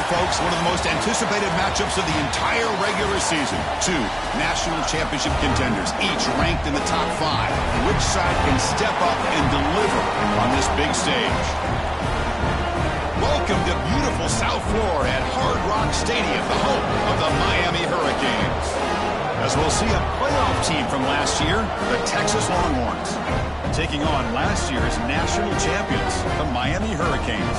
folks, one of the most anticipated matchups of the entire regular season. Two national championship contenders, each ranked in the top 5. Which side can step up and deliver on this big stage? Welcome to beautiful South Florida at Hard Rock Stadium, the home of the Miami Hurricanes. As we'll see a playoff team from last year, the Texas Longhorns, taking on last year's national champions, the Miami Hurricanes.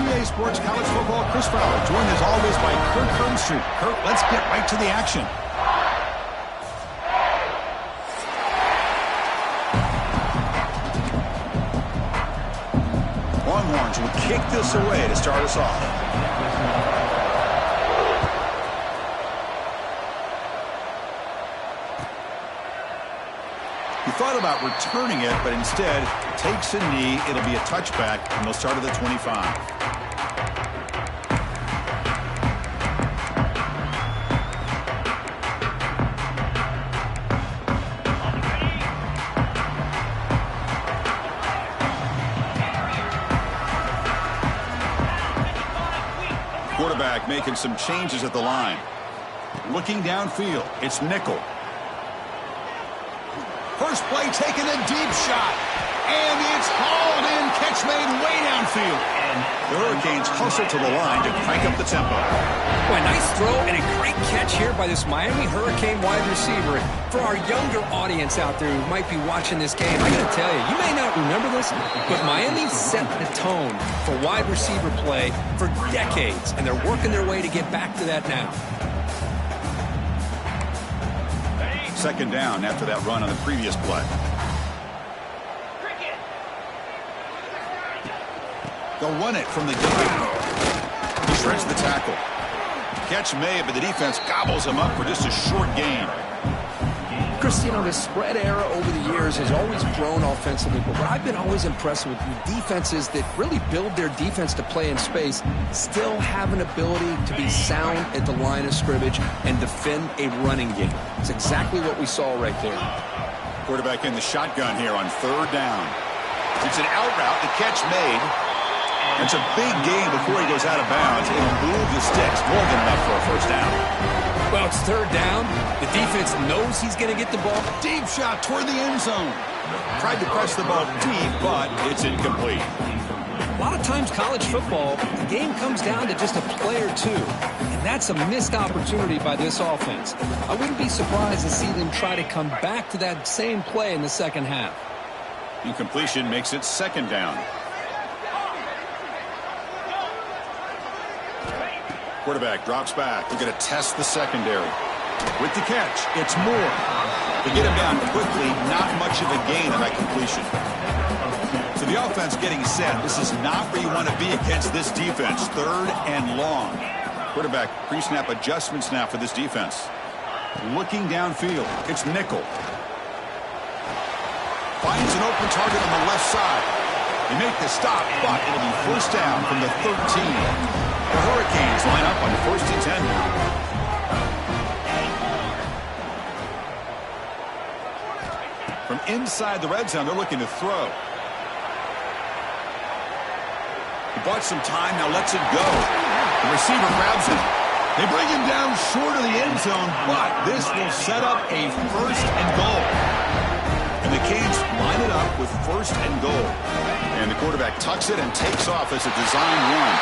EA Sports College Football, Chris Fowler, joined as always by Kirk Hermstreet. Kirk, let's get right to the action. Longhorns will kick this away to start us off. He thought about returning it, but instead takes a knee. It'll be a touchback, and they'll start at the 25. Quarterback making some changes at the line. Looking downfield, it's nickel. First play taking a deep shot. And it's hauled in. Catch made way downfield. And the Hurricanes hustle to the line to crank up the tempo. Boy, nice throw and a great catch here by this Miami Hurricane wide receiver. For our younger audience out there who might be watching this game, I got to tell you, you may not remember this, but Miami set the tone for wide receiver play for decades, and they're working their way to get back to that now. Second down after that run on the previous play. They'll run it from the gun. He shreds the tackle. Catch made, but the defense gobbles him up for just a short gain. Chris, you know, the spread era over the years has always grown offensively, but what I've been always impressed with defenses that really build their defense to play in space still have an ability to be sound at the line of scrimmage and defend a running game. It's exactly what we saw right there. Quarterback in the shotgun here on third down. It's an out route, the catch made. It's a big gain before he goes out of bounds. It'll move the sticks more than enough for a first down. Well, it's third down. The defense knows he's going to get the ball. Deep shot toward the end zone. Tried to press the ball deep, but it's incomplete. A lot of times college football, the game comes down to just a play or two. And that's a missed opportunity by this offense. I wouldn't be surprised to see them try to come back to that same play in the second half. Incompletion makes it second down. Quarterback drops back. We're going to test the secondary. With the catch, it's Moore. They get him down quickly. Not much of a gain on that completion. So the offense getting set. This is not where you want to be against this defense. Third and long. Quarterback pre-snap adjustments now for this defense. Looking downfield. It's nickel. Finds an open target on the left side. They make the stop, but it'll be first down from the 13. The Hurricanes line up on first and 10 now. From inside the red zone, they're looking to throw. He bought some time, now lets it go. The receiver grabs it. They bring him down short of the end zone, but this will set up a first and goal. And the Canes line it up with first and goal. And the quarterback tucks it and takes off as a design run.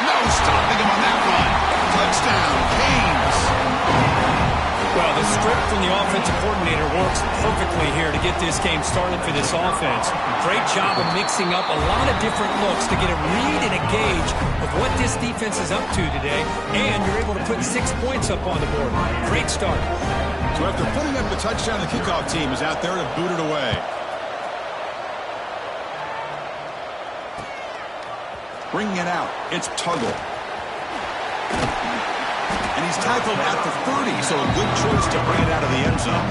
No stopping him on that run. Touchdown, Canes. Well, the script from the offensive coordinator works perfectly here to get this game started for this offense. Great job of mixing up a lot of different looks to get a read and a gauge of what this defense is up to today, and you're able to put 6 points up on the board. Great start. So after putting up the touchdown, the kickoff team is out there to boot it away. Bringing it out, it's Tuggle. And he's tackled at the 30, so a good choice to bring it out of the end zone.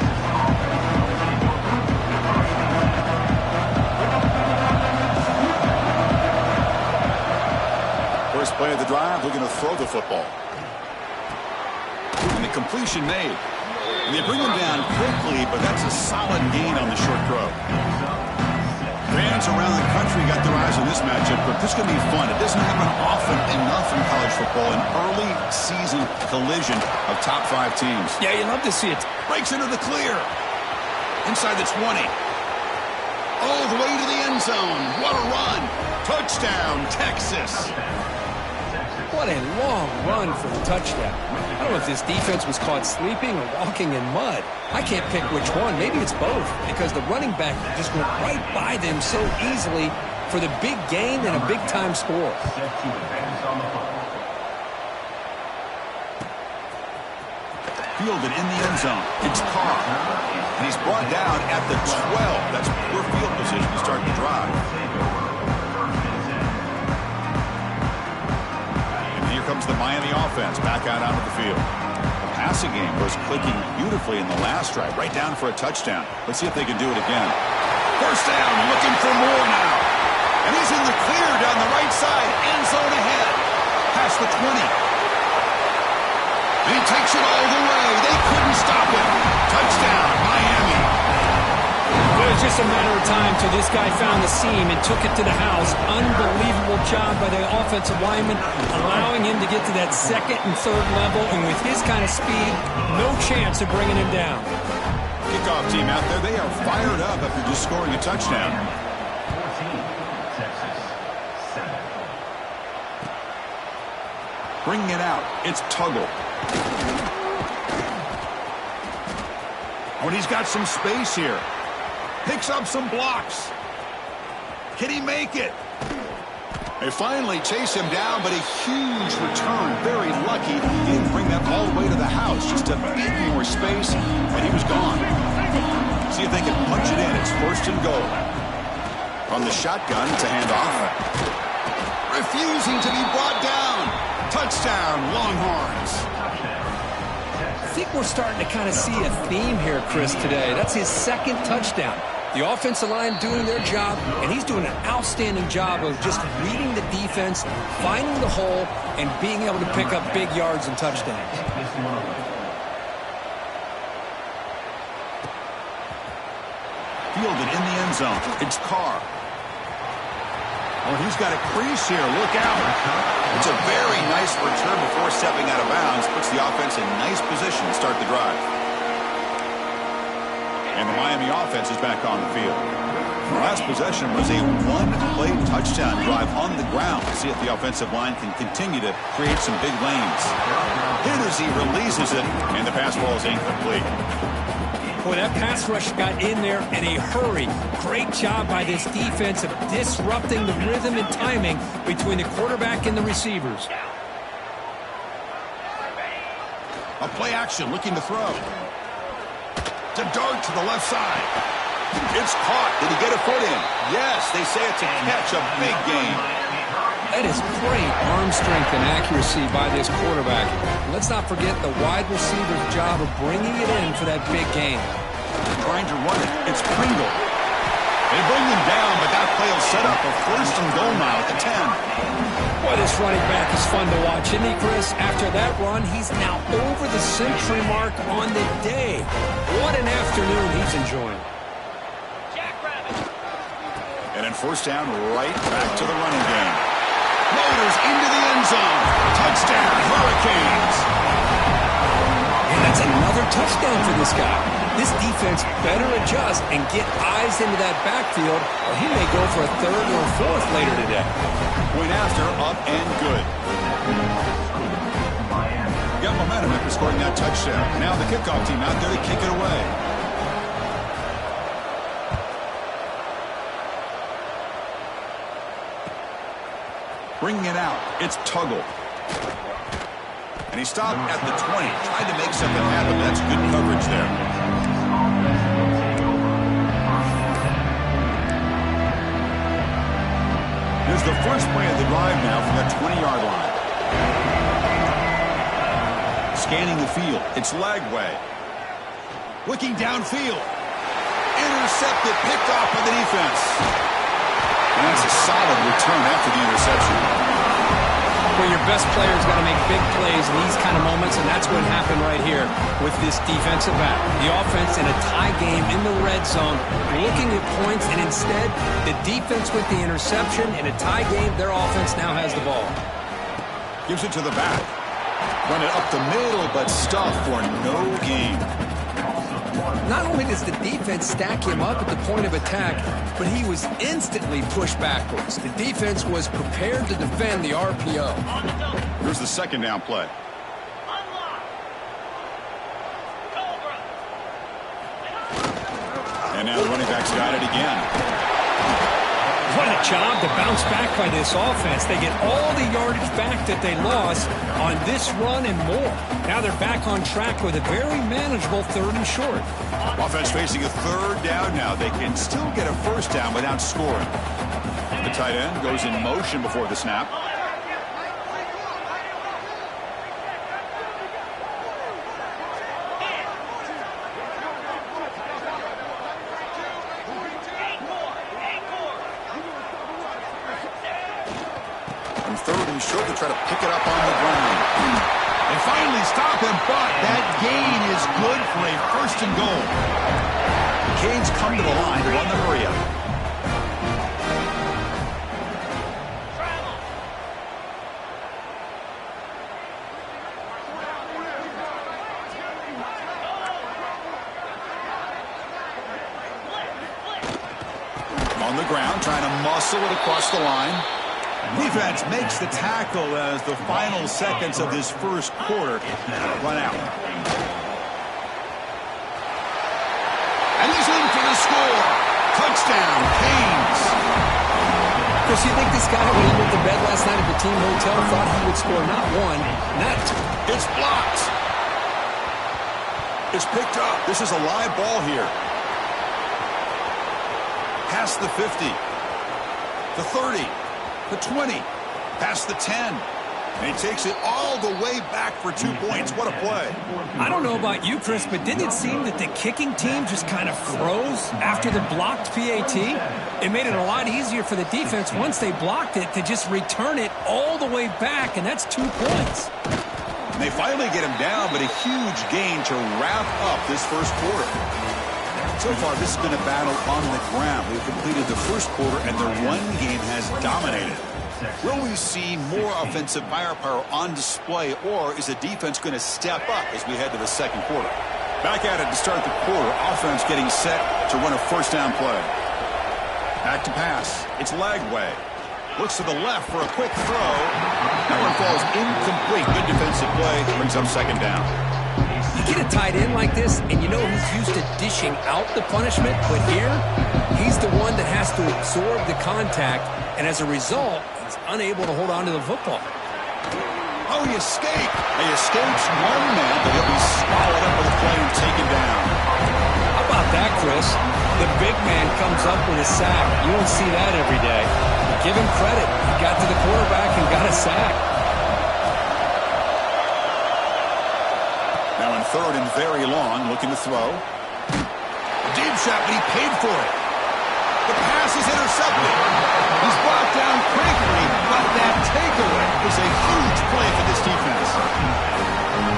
First play of the drive, looking to throw the football. And the completion made. And they bring him down quickly, but that's a solid gain on the short throw. Fans around the country got their eyes on this matchup, but this is going to be fun. It doesn't happen often enough in college football, an early season collision of top 5 teams. Yeah, you love to see it. Breaks into the clear. Inside the 20. All the way to the end zone. What a run. Touchdown, Texas. What a long run for the touchdown. I don't know if this defense was caught sleeping or walking in mud. I can't pick which one. Maybe it's both, because the running back just went right by them so easily for the big gain and a big-time score. Fielded in the end zone. It's Carr. And he's brought down at the 12. That's poor field position to start the drive. Comes the Miami offense back out onto the field. The passing game was clicking beautifully in the last drive, right down for a touchdown. Let's see if they can do it again. First down, looking for more now. And he's in the clear down the right side, end zone ahead. Past the 20. And he takes it all the way. They couldn't stop it. Touchdown, Miami. It was just a matter of time till this guy found the seam and took it to the house. Unbelievable job by the offensive lineman, allowing him to get to that second and third level, and with his kind of speed, no chance of bringing him down. Kickoff team out there, they are fired up after just scoring a touchdown. Bringing it out, it's Tuggle. Oh, and he's got some space here. Picks up some blocks. Can he make it? They finally chase him down, but a huge return. Very lucky. He didn't bring that all the way to the house. Just a bit more space, and he was gone. See if they can punch it in. It's first and goal. From the shotgun to hand off. Refusing to be brought down. Touchdown, Longhorns. I think we're starting to kind of see a theme here, Chris, today. That's his second touchdown. The offensive line doing their job, and he's doing an outstanding job of just reading the defense, finding the hole, and being able to pick up big yards and touchdowns. Fielded in the end zone. It's Carr. Oh, he's got a crease here. Look out. It's a very nice return before stepping out of bounds. Puts the offense in nice position to start the drive. And the Miami offense is back on the field. The last possession was a one-play touchdown drive on the ground. To see if the offensive line can continue to create some big lanes. Hit as he releases it, and the pass ball is incomplete. Boy, that pass rush got in there in a hurry. Great job by this defense of disrupting the rhythm and timing between the quarterback and the receivers. A play action, looking to throw. To dart to the left side. It's caught. Did he get a foot in? Yes, they say it's a catch, a big gain. That is great arm strength and accuracy by this quarterback. Let's not forget the wide receiver's job of bringing it in for that big gain. Trying to run it. It's Pringle. They bring him down, but that play will set up a first and goal now at the 10. Boy, this running back is fun to watch, isn't he, Chris? After that run, he's now over the century mark on the day. What an afternoon he's enjoying. And then first down, right back to the running game. Loaders into the end zone. Touchdown, Hurricanes. And that's another touchdown for this guy. This defense better adjust and get eyes into that backfield, or he may go for a third or a fourth later today. Point after, up and good. Got momentum after scoring that touchdown. Now the kickoff team out there to kick it away. Bringing it out, it's Tuggle. And he stopped at the 20, tried to make something happen. That's good coverage there. Here's the first play of the drive now from that 20-yard line. Scanning the field, it's Lagway. Looking downfield. Intercepted, picked off by the defense. And that's a solid return after the interception. Well, your best player's got to make big plays in these kind of moments, and that's That's what happened right here with this defensive back. The offense in a tie game in the red zone, looking at points, and instead the defense with the interception. In a tie game, their offense now has the ball. Gives it to the back. Run it up the middle, but stuffed for no gain. Not only does the defense stack him up at the point of attack, but he was instantly pushed backwards. The defense was prepared to defend the RPO. Here's the second down play. And now the running back's got it again. What a job to bounce back by this offense. They get all the yardage back that they lost on this run and more. Now they're back on track with a very manageable 3rd and short. Offense facing a 3rd down now. They can still get a 1st down without scoring. The tight end goes in motion before the snap. On 3rd and short, they try to pick it up on the ground. They finally stop him, but that gain is good for a 1st and goal. The Canes come to the line to run the hurry up. On the ground, trying to muscle it across the line. Defense makes the tackle as the final seconds of this 1st quarter run out. And he's in for the score. Touchdown, Canes. Chris, you think this guy, when he went to bed last night at the team hotel, thought he would score not 1, not 2? It's blocked. It's picked up. This is a live ball here. Past the 50. The 30. The 20, past the 10, and he takes it all the way back for 2 points. What a play. I don't know about you, Chris, but didn't it seem that the kicking team just kind of froze after the blocked PAT? It made it a lot easier for the defense once they blocked it to just return it all the way back, and that's 2 points. And they finally get him down, but a huge gain to wrap up this 1st quarter. So far, this has been a battle on the ground. We've completed the 1st quarter, and their run game has dominated. Will we see more offensive firepower on display, or is the defense going to step up as we head to the 2nd quarter? Back at it to start the quarter. Offense getting set to run a 1st down play. Back to pass. It's Lagway. Looks to the left for a quick throw. That one falls incomplete. Good defensive play. Brings up 2nd down. You get a tight end like this, and you know he's used to dishing out the punishment, but here, he's the one that has to absorb the contact, and as a result, he's unable to hold on to the football. Oh, he escaped. He escapes 1 man, but he'll be swallowed up with a play and taken down. How about that, Chris? The big man comes up with a sack. You don't see that every day. Give him credit. He got to the quarterback and got a sack. Now in 3rd and very long, looking to throw. A deep shot, but he paid for it. The pass is intercepted. He's brought down quickly, but that takeaway is a huge play for this defense.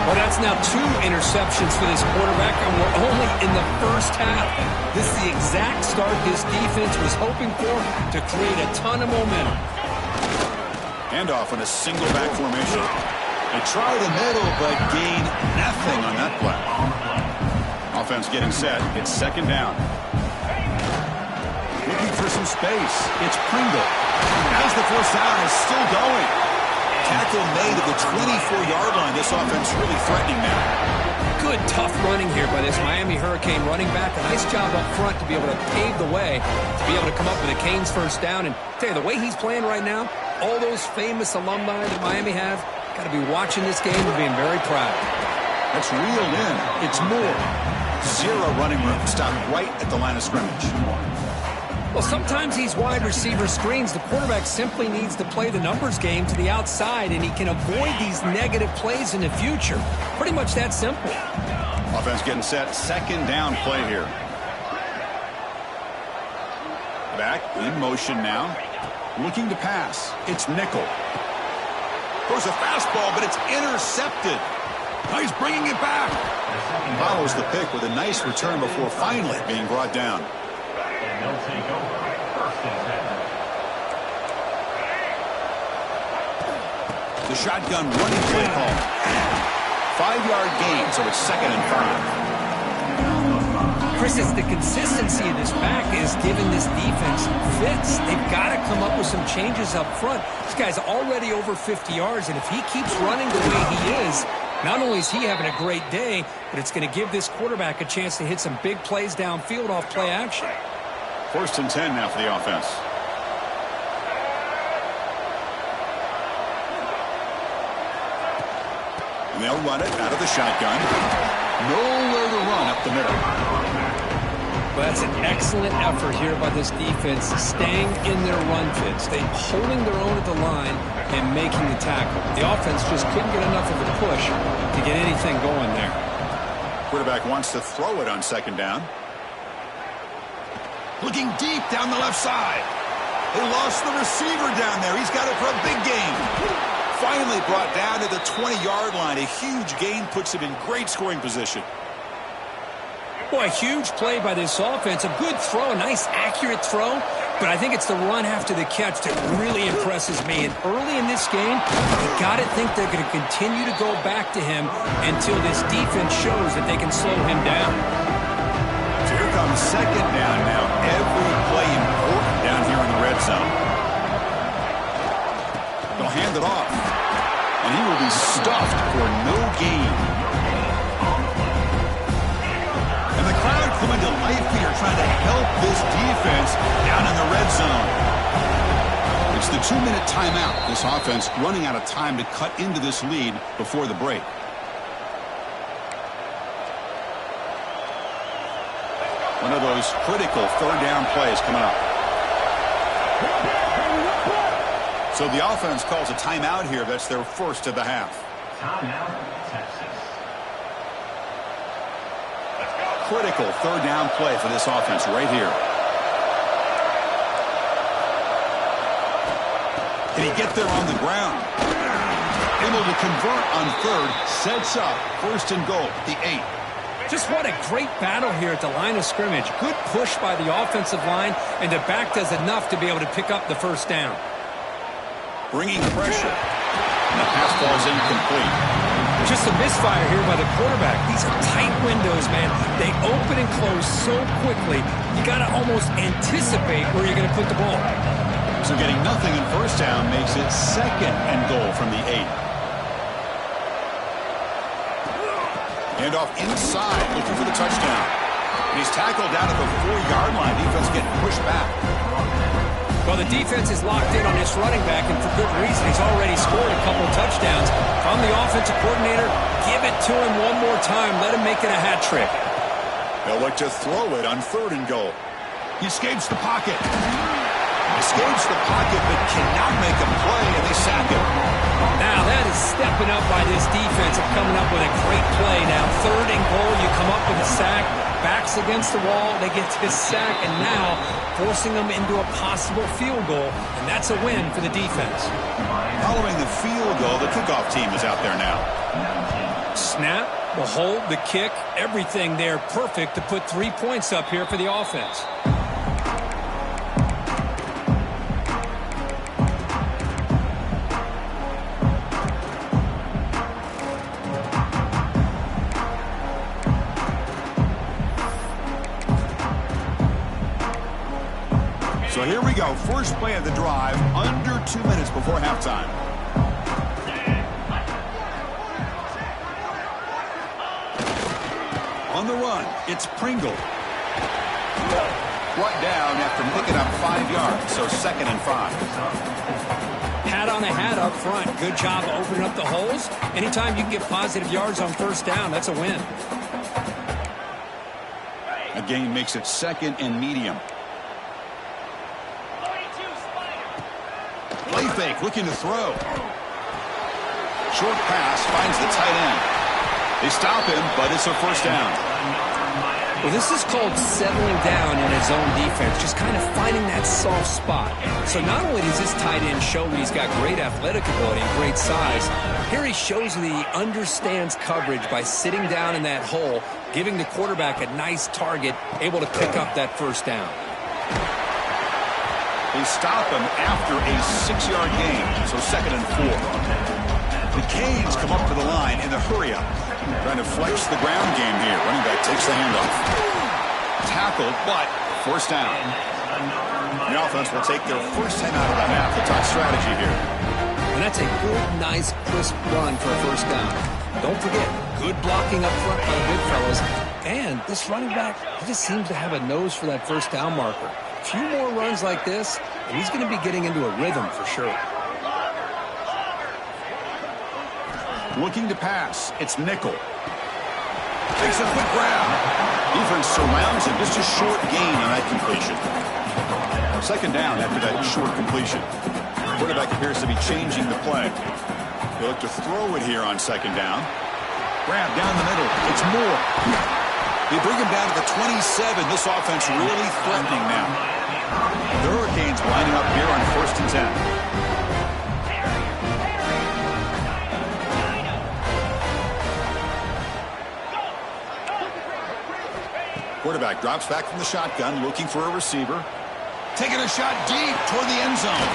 Well, that's now 2 interceptions for this quarterback, and we're only in the 1st half. This is the exact start this defense was hoping for to create a ton of momentum. Handoff in a single back formation. They try the middle, but gain nothing on that play. Offense getting set. It's 2nd down. Looking for some space. It's Pringle. As the 1st down is still going. Tackle made at the 24-yard line. This offense really threatening now. Good, tough running here by this Miami Hurricane running back. A nice job up front to be able to pave the way, to be able to come up with a Canes 1st down. And tell you, the way he's playing right now, all those famous alumni that Miami have, got to be watching this game and being very proud. That's reeled in. It's more. 0 running room. Stopped right at the line of scrimmage. Well, sometimes these wide receiver screens, the quarterback simply needs to play the numbers game to the outside, and he can avoid these negative plays in the future. Pretty much that simple. Offense getting set. 2nd down play here. Back in motion now. Looking to pass. It's Nickel. Throws a fastball, but it's intercepted. He's bringing it back. Follows the pick with a nice return before finally being brought down. And they'll take over. First and 10. The shotgun running play call. 5-yard gain, so it's 2nd and 5. Chris, it's the consistency of this back is giving this defense fits. They've got to come up with some changes up front. This guy's already over 50 yards, and if he keeps running the way he is, not only is he having a great day, but it's going to give this quarterback a chance to hit some big plays downfield off play action. 1st and 10 now for the offense. And they'll run it out of the shotgun. Nowhere to run up the middle. Well, that's an excellent effort here by this defense, staying in their run fits. They holding their own at the line and making the tackle. The offense just couldn't get enough of a push to get anything going there. Quarterback wants to throw it on 2nd down. Looking deep down the left side. They lost the receiver down there. He's got it for a big gain. Finally brought down to the 20-yard line. A huge gain puts him in great scoring position. Boy, a huge play by this offense. A good throw, a nice accurate throw. But I think it's the run after the catch that really impresses me. And early in this game, you got to think they're going to continue to go back to him until this defense shows that they can slow him down. So here comes 2nd down now. Every play important down here in the red zone. They'll hand it off. And he will be stuffed for no gain. And the crowd coming to life here, trying to help this defense down in the red zone. It's the 2-minute timeout. This offense running out of time to cut into this lead before the break. One of those critical 3rd down plays coming up. So the offense calls a timeout here. That's their first of the half. Timeout, Texas. Critical 3rd down play for this offense right here. Can he get there on the ground? Able to convert on 3rd. Sets up 1st and goal at the 8. Just what a great battle here at the line of scrimmage. Good push by the offensive line, and the back does enough to be able to pick up the 1st down. Bringing pressure. And the pass ball is incomplete. Just a misfire here by the quarterback. These are tight windows, man. They open and close so quickly. You got to almost anticipate where you're going to put the ball. So getting nothing in 1st down makes it 2nd and goal from the 8. Handoff inside, looking for the touchdown. And he's tackled down at the 4-yard line. Defense getting pushed back. Well, the defense is locked in on this running back, and for good reason. He's already scored a couple of touchdowns. If I'm the offensive coordinator, give it to him one more time. Let him make it a hat trick. They'll look to throw it on 3rd and goal. He escapes the pocket. Escapes the pocket, but cannot make a play, and they sack him. Now, that is stepping up by this defense and coming up with a great play. Now, 3rd and goal, you come up with a sack. Backs against the wall, they get this sack, and now forcing them into a possible field goal, and that's a win for the defense. Following the field goal, the kickoff team is out there now. Snap, the hold, the kick, everything there perfect to put 3 points up here for the offense. So here we go. First play of the drive, under 2 minutes before halftime. On the run, it's Pringle. Brought down after picking up 5 yards, so 2nd and 5. Hat on a hat up front. Good job opening up the holes. Anytime you can get positive yards on 1st down, that's a win. A gain makes it 2nd and medium. Play fake, looking to throw. Short pass finds the tight end. They stop him, but it's a 1st down. Well, this is called settling down in his own defense, just kind of finding that soft spot. So not only does this tight end show that he's got great athletic ability and great size, here he shows that he understands coverage by sitting down in that hole, giving the quarterback a nice target, able to pick up that first down. They stop him after a 6-yard gain, so 2nd and 4. The Canes come up to the line in the hurry-up. Trying to flex the ground game here. Running back takes the handoff. Tackled, but first down. The offense will take their first time out of the half. The top strategy here. And that's a good, nice, crisp run for a first down. Don't forget, good blocking up front by the big fellas. And this running back, he just seems to have a nose for that first down marker. A few more runs like this, and he's going to be getting into a rhythm for sure. Looking to pass. It's nickel. Takes a quick grab. Defense surrounds him. Just a short gain on that completion. 2nd down after that short completion. Quarterback appears to be changing the play. They look to throw it here on 2nd down. Grab down the middle. It's Moore. They bring him down to the 27. This offense really threatening now. The Hurricanes lining up here on 1st and 10. Quarterback drops back from the shotgun, looking for a receiver. Taking a shot deep toward the end zone.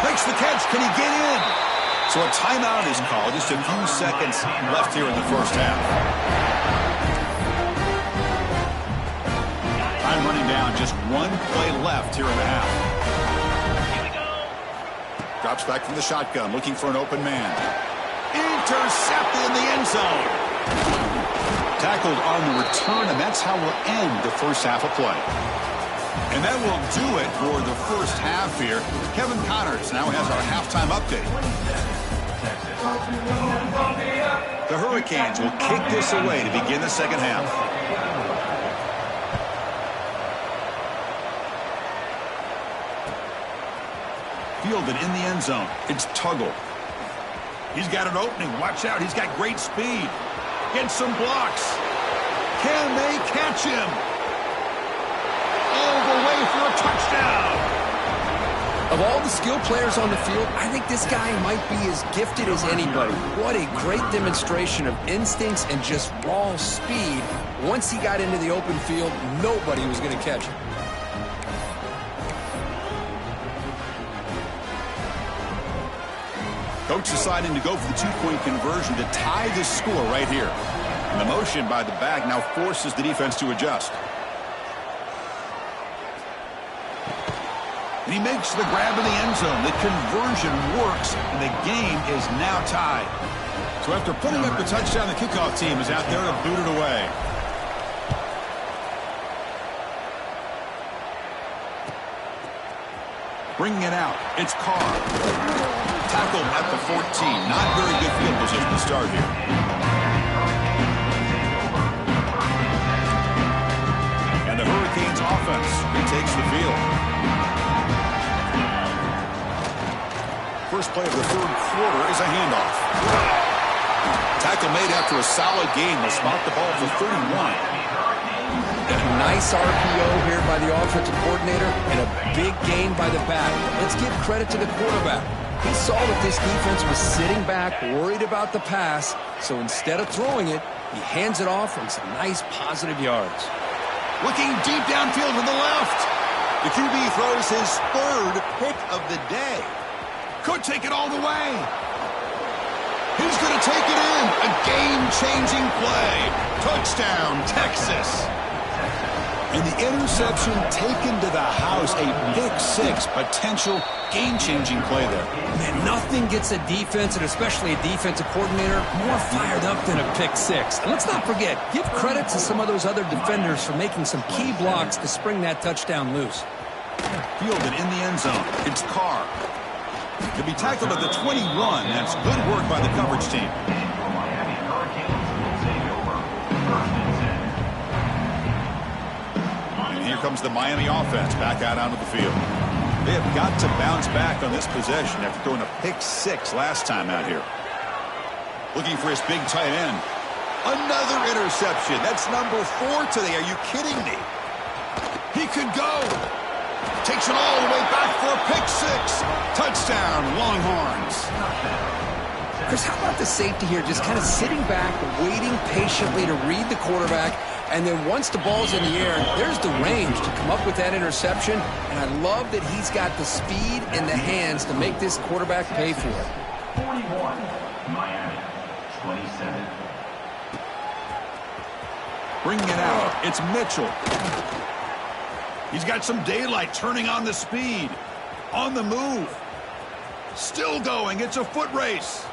Makes the catch. Can he get in? So a timeout is called. Just a few seconds left here in the first half. Time running down. Just one play left here in the half. Drops back from the shotgun, looking for an open man. Intercepted in the end zone. Tackled on the return, and that's how we'll end the first half of play. And that will do it for the first half here. Kevin Connors now has our halftime update. The Hurricanes will kick this away to begin the second half. Fielded in the end zone. It's Tuggle. He's got an opening. Watch out. He's got great speed. Gets some blocks. Can they catch him? All the way for a touchdown. Of all the skill players on the field, I think this guy might be as gifted as anybody. What a great demonstration of instincts and just raw speed. Once he got into the open field, nobody was going to catch him. Coach deciding to go for the two-point conversion to tie this score right here. And the motion by the back now forces the defense to adjust. And he makes the grab in the end zone. The conversion works, and the game is now tied. So after putting up the touchdown, the kickoff team is out there to boot it away. Bringing it out, it's Carr. Tackled at the 14. Not very good field position to start here. And the Hurricanes offense retakes the field. First play of the third quarter is a handoff. Tackle made after a solid gain. They'll spot the ball for 31. A nice RPO here by the offensive coordinator and a big gain by the back. Let's give credit to the quarterback. He saw that this defense was sitting back, worried about the pass, so instead of throwing it, he hands it off and some nice positive yards. Looking deep downfield to the left. The QB throws his third pick of the day. Could take it all the way. He's going to take it in. A game-changing play. Touchdown, Texas. And the interception taken to the house. A pick-6 potential game-changing play there. Man, nothing gets a defense, and especially a defensive coordinator, more fired up than a pick-6. And let's not forget, give credit to some of those other defenders for making some key blocks to spring that touchdown loose. Fielded in the end zone. It's Carr. To be tackled at the 21. That's good work by the coverage team. And here comes the Miami offense back out onto the field. They have got to bounce back on this possession after throwing a pick-6 last time out here. Looking for his big tight end. Another interception. That's number 4 today. Are you kidding me? He could go. Takes it all the way back for a pick 6. Touchdown, Longhorns. Chris, how about the safety here? Just kind of sitting back, waiting patiently to read the quarterback. And then once the ball's in the air, there's the range to come up with that interception. And I love that he's got the speed and the hands to make this quarterback pay for it. 41, Miami, 27. Bringing it out, it's Mitchell. He's got some daylight, turning on the speed. On the move. Still going, it's a foot race.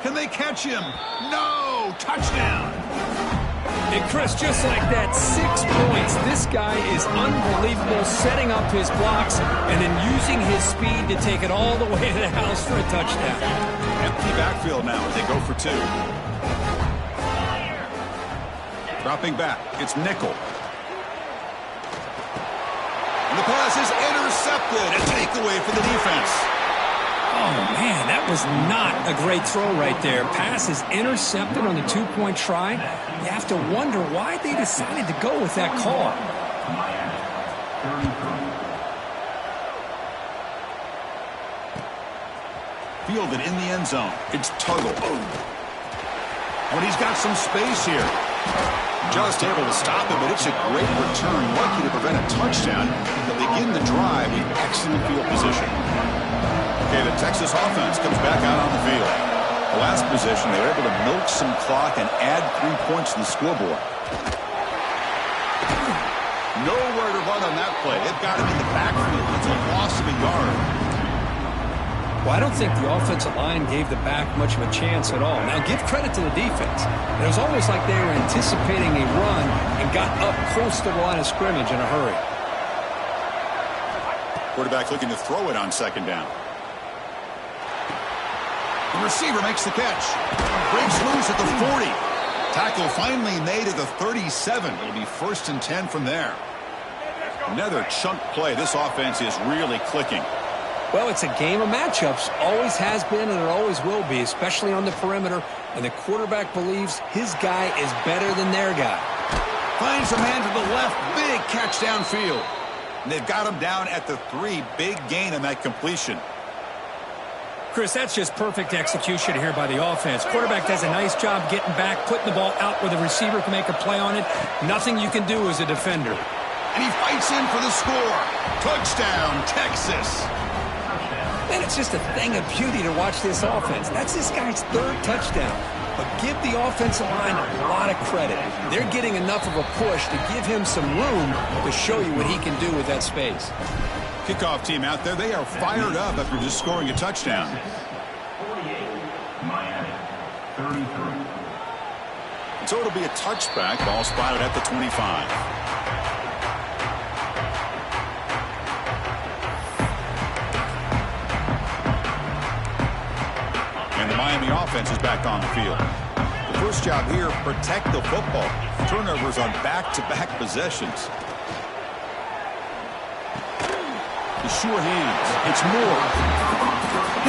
Can they catch him? No! Touchdown! And Chris, just like that, 6 points. This guy is unbelievable, setting up his blocks and then using his speed to take it all the way to the house for a touchdown. Empty backfield now as they go for 2. Dropping back, it's Nickel. And the pass is intercepted. A takeaway for the defense. Oh, man, that was not a great throw right there. Pass is intercepted on the 2-point try. You have to wonder why they decided to go with that call. Fielded in the end zone. It's Tuggle. But he's got some space here. Just able to stop it, but it's a great return. Lucky to prevent a touchdown. They'll begin the drive in excellent field position. Okay, the Texas offense comes back out on the field. The last possession, they were able to milk some clock and add 3 points to the scoreboard. Nowhere to run on that play. They've got him in the backfield. It's a loss of a yard. Well, I don't think the offensive line gave the back much of a chance at all. Now, give credit to the defense. It was almost like they were anticipating a run and got up close to the line of scrimmage in a hurry. Quarterback looking to throw it on 2nd down. The receiver makes the catch. Breaks loose at the 40. Tackle finally made at the 37. It'll be 1st and 10 from there. Another chunk play. This offense is really clicking. Well, it's a game of matchups. Always has been and it always will be, especially on the perimeter. And the quarterback believes his guy is better than their guy. Finds a man to the left. Big catch downfield. And they've got him down at the 3. Big gain on that completion. Chris, that's just perfect execution here by the offense. Quarterback does a nice job getting back, putting the ball out where the receiver can make a play on it. Nothing you can do as a defender. And he fights in for the score. Touchdown, Texas. Man, it's just a thing of beauty to watch this offense. That's this guy's 3rd touchdown. But give the offensive line a lot of credit. They're getting enough of a push to give him some room to show you what he can do with that space. Kickoff team out there. They are fired up after just scoring a touchdown. 48, Miami, 33. So it'll be a touchback. Ball spotted at the 25. And the Miami offense is back on the field. The first job here, protect the football. Turnovers on back-to-back possessions. The sure hands. It's Moore.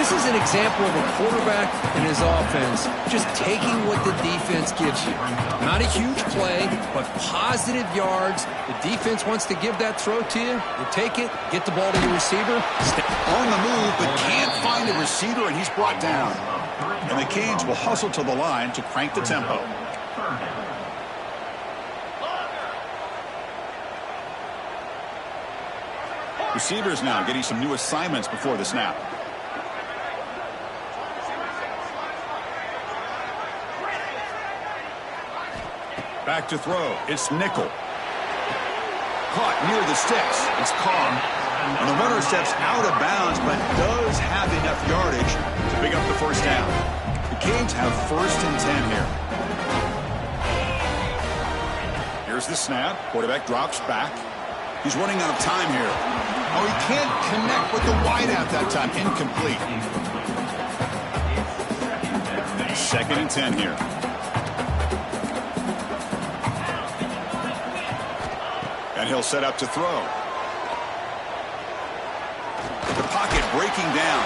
This is an example of a quarterback and his offense just taking what the defense gives you. Not a huge play, but positive yards. The defense wants to give that throw to you. You take it, get the ball to your receiver. On the move, but can't find a receiver, and he's brought down. And the Canes will hustle to the line to crank the tempo. Receivers now getting some new assignments before the snap. Back to throw. It's Nickel. Caught near the sticks. It's Carr. And the runner steps out of bounds, but does have enough yardage to pick up the 1st down. The Canes have 1st and 10 here. Here's the snap. Quarterback drops back. He's running out of time here. Oh, he can't connect with the wideout that time. Incomplete. 2nd and 10 here. And he'll set up to throw. The pocket breaking down.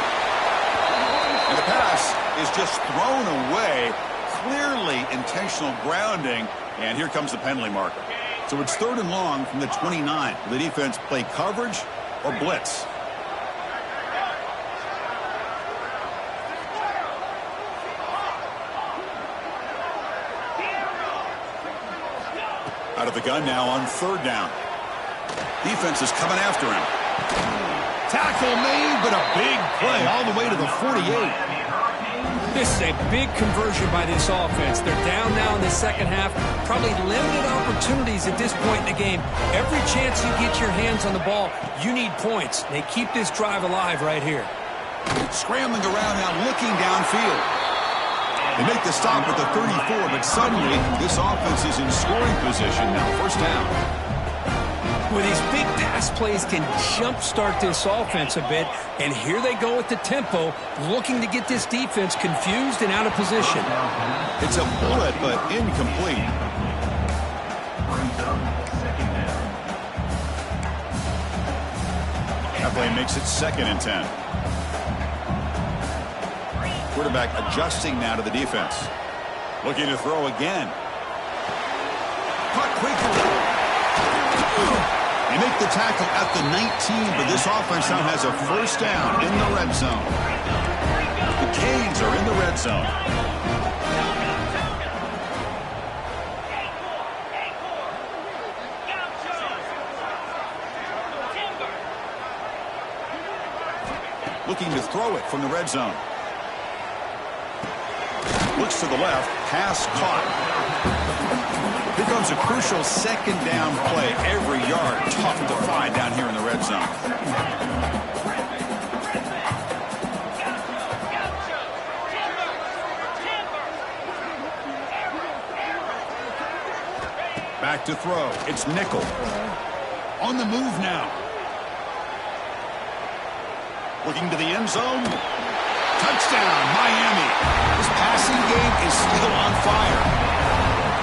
And the pass is just thrown away. clearly intentional grounding, and here comes the penalty marker. So it's 3rd and long from the 29. Will the defense play coverage or blitz? Out of the gun now on 3rd down. Defense is coming after him. Tackle made, but a big play all the way to the 48. This is a big conversion by this offense. They're down now in the second half. Probably limited opportunities at this point in the game. Every chance you get your hands on the ball, you need points. They keep this drive alive right here. Scrambling around now, looking downfield. They make the stop at the 34, but suddenly this offense is in scoring position now. 1st down. Well, these big pass plays can jumpstart this offense a bit, and here they go at the tempo, looking to get this defense confused and out of position. It's a bullet, but incomplete. That play makes it 2nd and 10. Quarterback adjusting now to the defense. Looking to throw again. Caught quickly. They make the tackle at the 19, but this offense now has a 1st down in the red zone. The Canes are in the red zone. Looking to throw it from the red zone. Looks to the left, pass caught. Here comes a crucial 2nd down play. Every yard tough to find down here in the red zone. Back to throw. It's Nickel. On the move now. Looking to the end zone. Touchdown, Miami. This passing game is still on fire.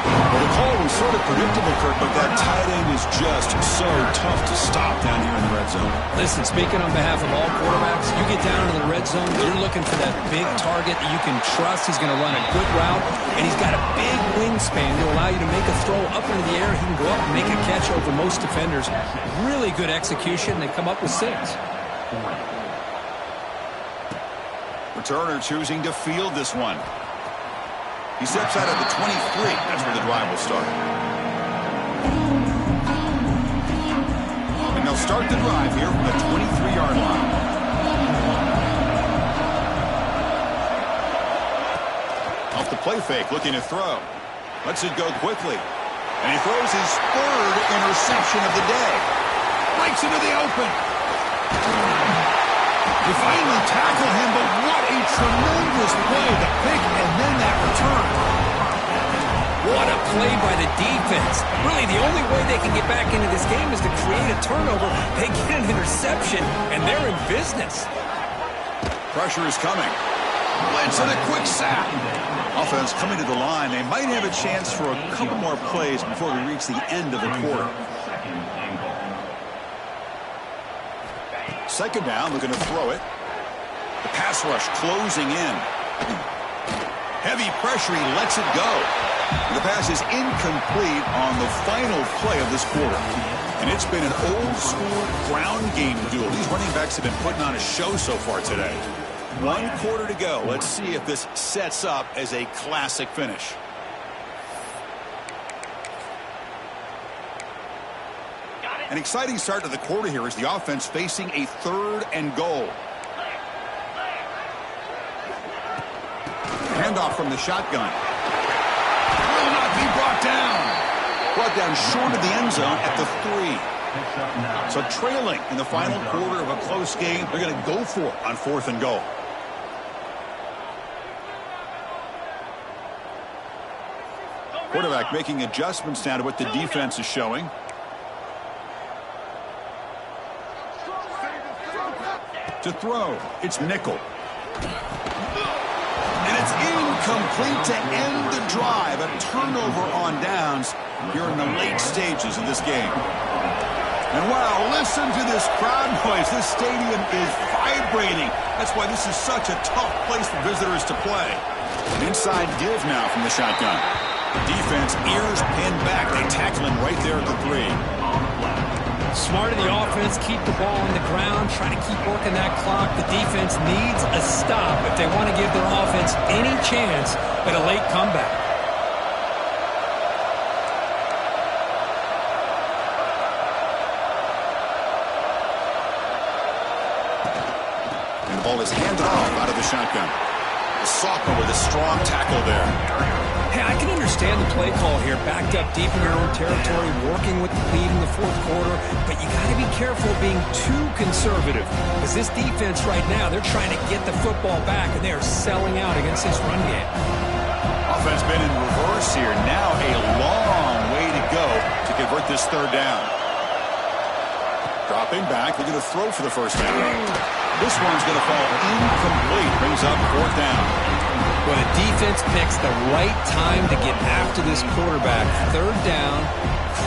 Well, the call was sort of predictable, Kirk, but that tight end is just so tough to stop down here in the red zone. Listen, speaking on behalf of all quarterbacks, you get down into the red zone, you're looking for that big target that you can trust. He's going to run a good route, and he's got a big wingspan to allow you to make a throw up into the air. He can go up and make a catch over most defenders. Really good execution. They come up with 6. Returner choosing to field this one. He steps out at the 23. That's where the drive will start. And they'll start the drive here from the 23-yard line. Off the play fake, looking to throw. Lets it go quickly. And he throws his 3rd interception of the day. Breaks into the open. They finally tackle him, but what a tremendous play. The pick and then that return. What a play by the defense. Really, the only way they can get back into this game is to create a turnover. They get an interception, and they're in business. Pressure is coming. Blitz and a quick sack. Offense coming to the line. They might have a chance for a couple more plays before we reach the end of the quarter. 2nd down, looking to throw it. The pass rush closing in. Heavy pressure, he lets it go. The pass is incomplete on the final play of this quarter. And it's been an old-school ground game duel. These running backs have been putting on a show so far today. 1 quarter to go. Let's see if this sets up as a classic finish. An exciting start to the quarter here as the offense facing a 3rd and goal. Handoff from the shotgun. Will not be brought down. Brought down short of the end zone at the 3. So trailing in the final quarter of a close game, they're going to go for it on 4th and goal. Quarterback making adjustments now to what the defense is showing. To throw, it's Nickel. And it's incomplete to end the drive. A turnover on downs here in the late stages of this game. And wow, listen to this crowd noise. This stadium is vibrating. That's why this is such a tough place for visitors to play. An inside give now from the shotgun. Defense, ears pinned back. They tackle him right there at the 3. Smart of the offense, keep the ball on the ground, try to keep working that clock. The defense needs a stop if they want to give their offense any chance at a late comeback. And the ball is handed off out of the shotgun. The sophomore with a strong tackle there. Hey, I can understand the play call here, backed up deep in your own territory, working with the lead in the fourth quarter, but you got to be careful of being too conservative, because this defense right now, they're trying to get the football back, and they are selling out against this run game. Offense been in reverse here. Now a long way to go to convert this third down. Dropping back, they're going to throw for the first down. This one's going to fall incomplete. Brings up fourth down. Well, the defense picks the right time to get after this quarterback. Third down,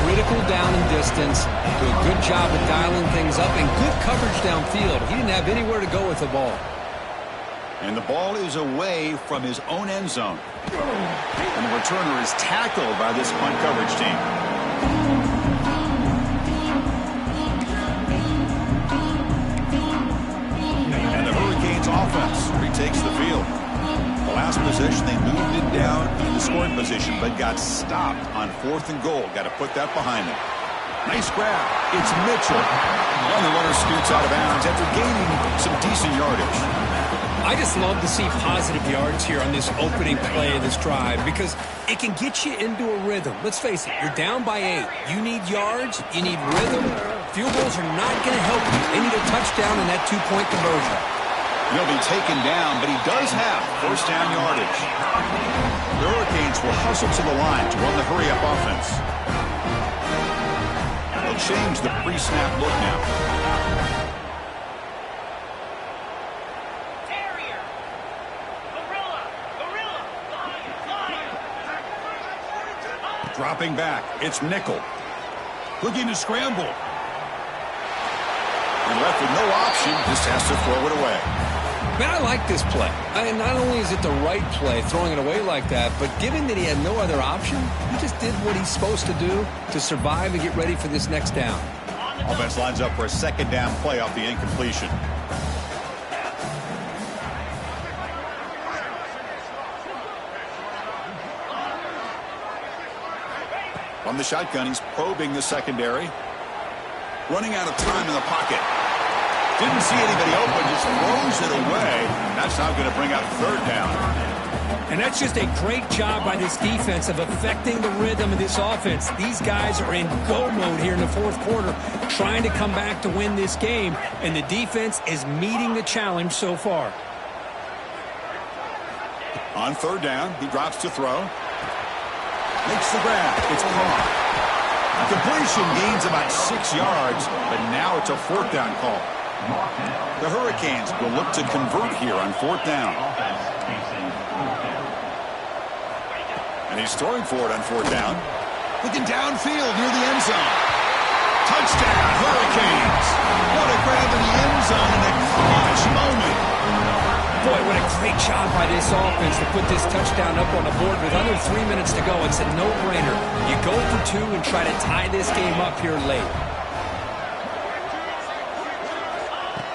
critical down and distance. Do a good job of dialing things up and good coverage downfield. He didn't have anywhere to go with the ball. And the ball is away from his own end zone. And the returner is tackled by this punt coverage team. And the Hurricanes offense retakes the field. Last possession, they moved it down in the scoring position, but got stopped on 4th and goal. Got to put that behind them. Nice grab. It's Mitchell. And the runner scoots out of bounds after gaining some decent yardage. I just love to see positive yards here on this opening play of this drive because it can get you into a rhythm. Let's face it, you're down by 8. You need yards. You need rhythm. Field goals are not going to help you. They need a touchdown in that 2-point conversion. He'll be taken down, but he does have first down yardage. The Hurricanes will hustle to the line to run the hurry-up offense. They'll change the pre-snap look now. Dropping back, it's nickel. Looking to scramble. And left with no option, just has to throw it away. Man, I like this play. Not only is it the right play, throwing it away like that, but given that he had no other option, he just did what he's supposed to do to survive and get ready for this next down. Offense lines up for a second down play off the incompletion. From the shotgun, he's probing the secondary. Running out of time in the pocket. Didn't see anybody open, just throws it away. That's now going to bring up third down. And that's just a great job by this defense of affecting the rhythm of this offense. These guys are in go mode here in the fourth quarter, trying to come back to win this game, and the defense is meeting the challenge so far. On third down, he drops to throw. Makes the grab. It's caught. Completion gains about 6 yards, but now it's a fourth down call. The Hurricanes will look to convert here on fourth down. And he's throwing for it on fourth down. Looking downfield near the end zone. Touchdown, Hurricanes. What a grab in the end zone in a clutch moment. Boy, what a great job by this offense to put this touchdown up on the board with under 3 minutes to go. It's a no-brainer. You go for 2 and try to tie this game up here late.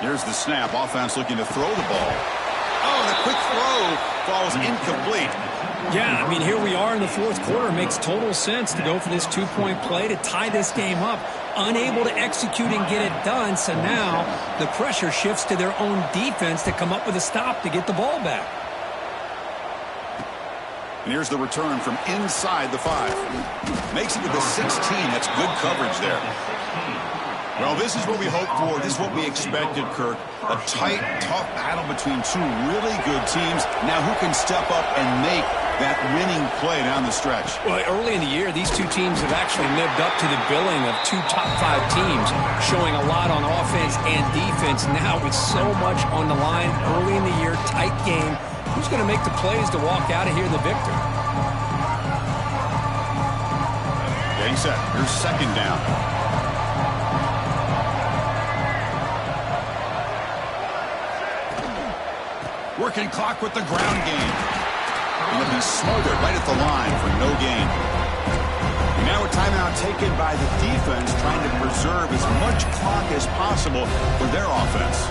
Here's the snap. Offense looking to throw the ball. Oh, the quick throw falls incomplete. Yeah, I mean, here we are in the fourth quarter. It makes total sense to go for this 2-point play to tie this game up. Unable to execute and get it done, so now the pressure shifts to their own defense to come up with a stop to get the ball back. And here's the return from inside the 5. Makes it to the 16. That's good coverage there. Well, this is what we hoped for. This is what we expected, Kirk. A tight, tough battle between 2 really good teams. Now who can step up and make that winning play down the stretch? Well, early in the year, these 2 teams have actually lived up to the billing of 2 top 5 teams, showing a lot on offense and defense. Now with so much on the line early in the year, tight game, who's going to make the plays to walk out of here the victor? Getting set. Here's second down. Working clock with the ground game. And he'll be smothered right at the line for no gain. And now a timeout taken by the defense, trying to preserve as much clock as possible for their offense.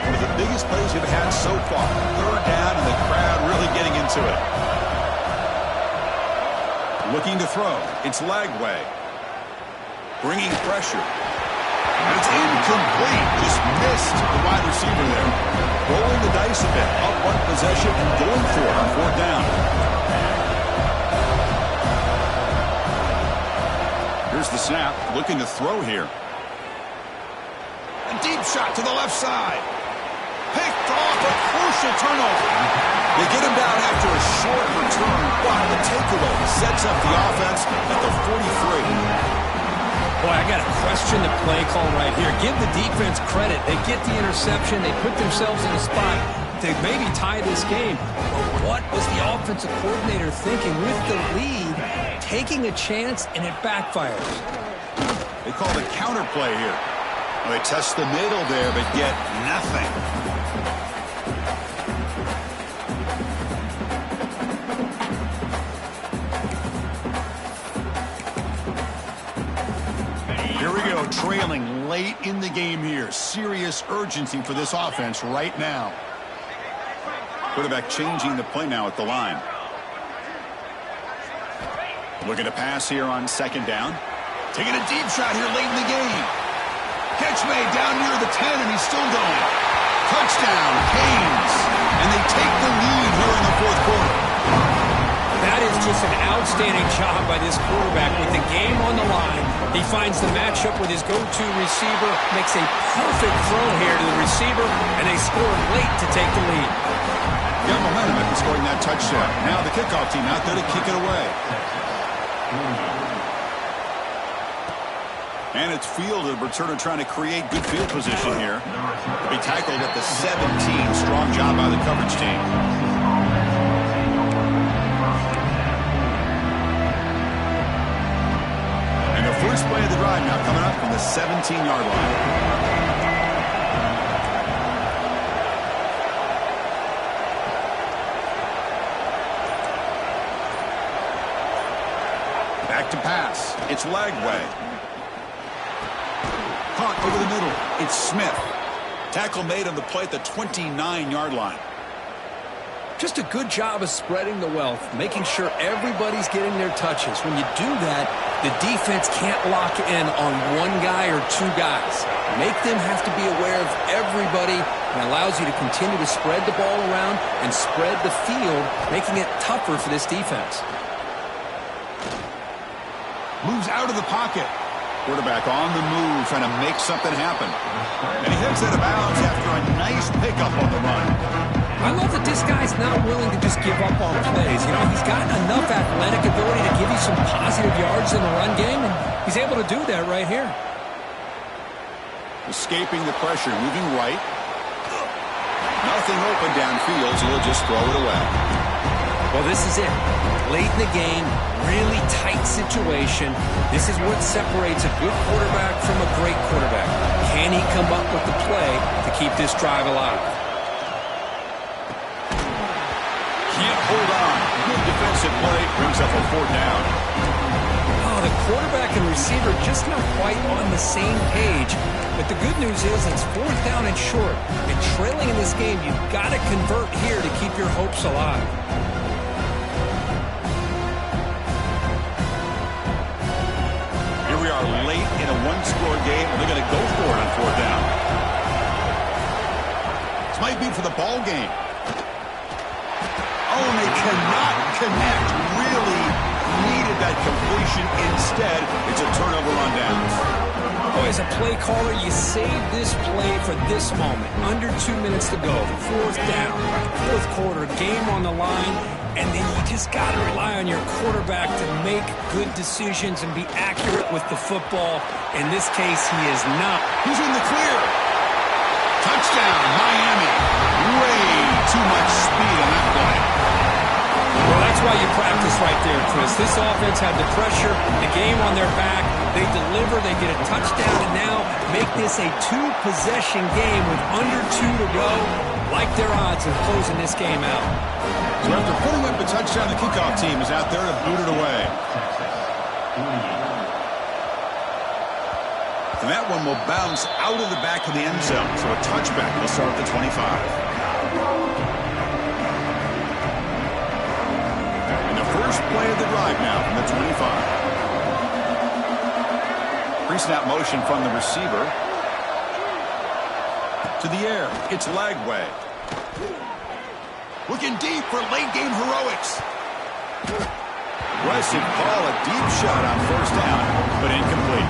One of the biggest plays we've had so far. Third down and the crowd really getting into it. Looking to throw. It's Lagway. Bringing pressure. And it's incomplete. Just missed the wide receiver there. Rolling the dice a bit. Up one possession and going for it on fourth down. Here's the snap. Looking to throw here. A deep shot to the left side. Picked off, a crucial turnover. They get him down after a short return, but the takeaway sets up the offense at the 43. Boy, I got to question the play call right here. Give the defense credit. They get the interception. They put themselves in a spot to maybe tie this game. But what was the offensive coordinator thinking with the lead, taking a chance, and it backfires? They call the counter play here. Well, they test the middle there, but get nothing. Here we go, trailing late in the game here. Serious urgency for this offense right now. Quarterback changing the play now at the line. Looking to pass here on second down. Taking a deep shot here late in the game. Catch made down near the 10, and he's still going. Touchdown, Canes. And they take the lead here in the fourth quarter. That is just an outstanding job by this quarterback with the game on the line. He finds the matchup with his go-to receiver, makes a perfect throw here to the receiver, and they score late to take the lead. Got momentum after scoring that touchdown. Now the kickoff team out there to kick it away. And it's fielded. Returner trying to create good field position here. To be tackled at the 17. Strong job by the coverage team. And the first play of the drive now coming up from the 17-yard line. Back to pass. It's Lagway. Caught over the middle. It's Smith. Tackle made on the play at the 29-yard line. Just a good job of spreading the wealth, making sure everybody's getting their touches. When you do that, the defense can't lock in on one guy or two guys. Make them have to be aware of everybody, and allows you to continue to spread the ball around and spread the field, making it tougher for this defense. Moves out of the pocket. Quarterback on the move, trying to make something happen. And he heads out of bounds after a nice pickup on the run. I love that this guy's not willing to just give up on plays. You know, he's got enough athletic ability to give you some positive yards in the run game, and he's able to do that right here. Escaping the pressure, moving right. Nothing open downfield, so he'll just throw it away. Well, this is it. Late in the game, really tight situation. This is what separates a good quarterback from a great quarterback. Can he come up with the play to keep this drive alive? Can't hold on. Good defensive play. Brings up a fourth down. Oh, the quarterback and receiver just not quite on the same page. But the good news is it's fourth down and short. And trailing in this game, you've got to convert here to keep your hopes alive. Here we are late in a one-score game. They're going to go for it on fourth down. This might be for the ball game. Oh, and they cannot connect. Really needed that completion. Instead, it's a turnover on downs. Oh, as a play caller, you save this play for this moment. Under 2 minutes to go. Fourth down. Fourth quarter. Game on the line. And then you just got to rely on your quarterback to make good decisions and be accurate with the football. In this case, he is not. He's in the clear. Touchdown, Miami. Way too much speed on that play. Well, that's why you practice right there, Chris. This offense had the pressure, the game on their back, They deliver, they get a touchdown, and now make this a two-possession game with under 2 to go. Like their odds of closing this game out. So after putting up a touchdown, the kickoff team is out there to boot it away. And that one will bounce out of the back of the end zone. So a touchback will start at the 25. And the first play of the drive now from the 25. Pre-snap motion from the receiver. To the air. It's Lagway. Looking deep for late-game heroics. Aggressive call, a deep shot on first down, but incomplete.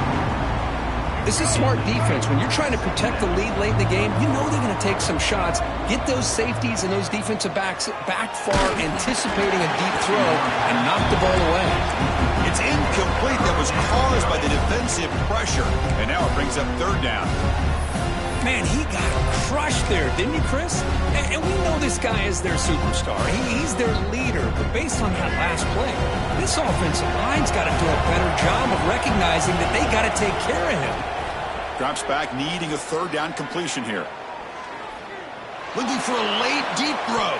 This is smart defense. When you're trying to protect the lead late in the game, you know they're going to take some shots, get those safeties and those defensive backs back far, anticipating a deep throw, and knock the ball away. It's incomplete. That was caused by the defensive pressure, and now it brings up third down. Man, he got crushed there, didn't he, Chris? And we know this guy is their superstar. He's their leader. But based on that last play, this offensive line's got to do a better job of recognizing that they got to take care of him. Drops back, needing a third down completion here. Looking for a late, deep throw.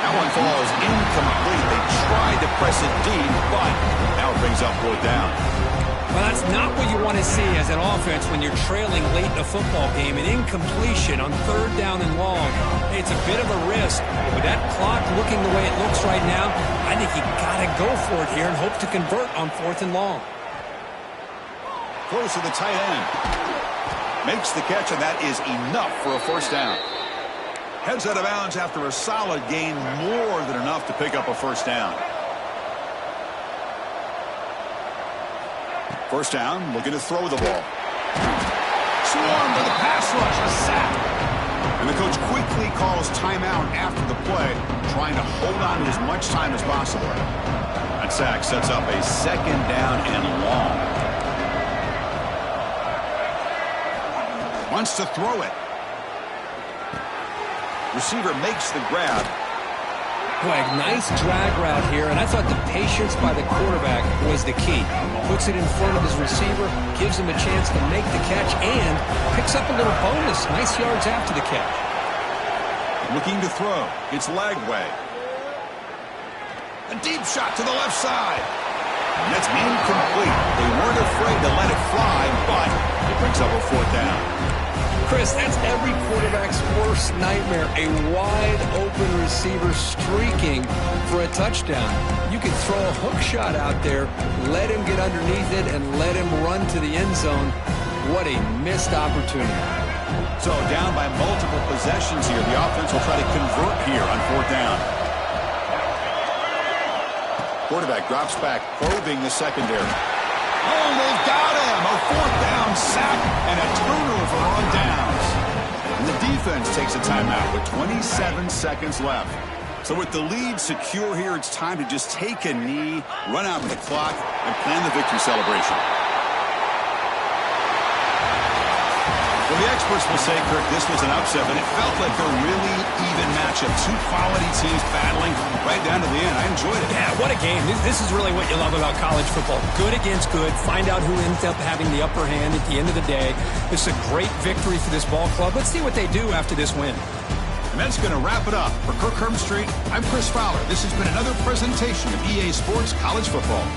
That one falls incomplete. They tried to press it deep, but now it brings up fourth down. Well, that's not what you want to see as an offense when you're trailing late in a football game. An incompletion on third down and long. It's a bit of a risk. With that clock looking the way it looks right now, I think you got to go for it here and hope to convert on fourth and long. Close to the tight end. Makes the catch, and that is enough for a first down. Heads out of bounds after a solid gain, more than enough to pick up a first down. First down, looking to throw the ball. Swarmed by the pass rush, a sack. And the coach quickly calls timeout after the play, trying to hold on to as much time as possible. That sack sets up a second down and long. Wants to throw it. Receiver makes the grab. Boy, nice drag route here, and I thought the patience by the quarterback was the key. Puts it in front of his receiver, gives him a chance to make the catch, and picks up a little bonus. Nice yards after the catch. Looking to throw. It's Lagway. A deep shot to the left side. And that's incomplete. They weren't afraid to let it fly, but it brings up a fourth down. Chris, that's every quarterback's worst nightmare. A wide-open receiver streaking for a touchdown. You can throw a hook shot out there, let him get underneath it, and let him run to the end zone. What a missed opportunity. So down by multiple possessions here. The offense will try to convert here on fourth down. Quarterback drops back, probing the secondary. Oh, they've got him! A fourth down sack and a turnover on downs. And the defense takes a timeout with 27 seconds left. So with the lead secure here, it's time to just take a knee, run out the clock, and plan the victory celebration. Well, the experts will say, Kirk, this was an upset, but it felt like a really even matchup. Two quality teams battling right down to the end. I enjoyed it. Yeah, what a game. This is really what you love about college football. Good against good. Find out who ends up having the upper hand at the end of the day. This is a great victory for this ball club. Let's see what they do after this win. And that's going to wrap it up. For Kirk Herbstreit, I'm Chris Fowler. This has been another presentation of EA Sports College Football.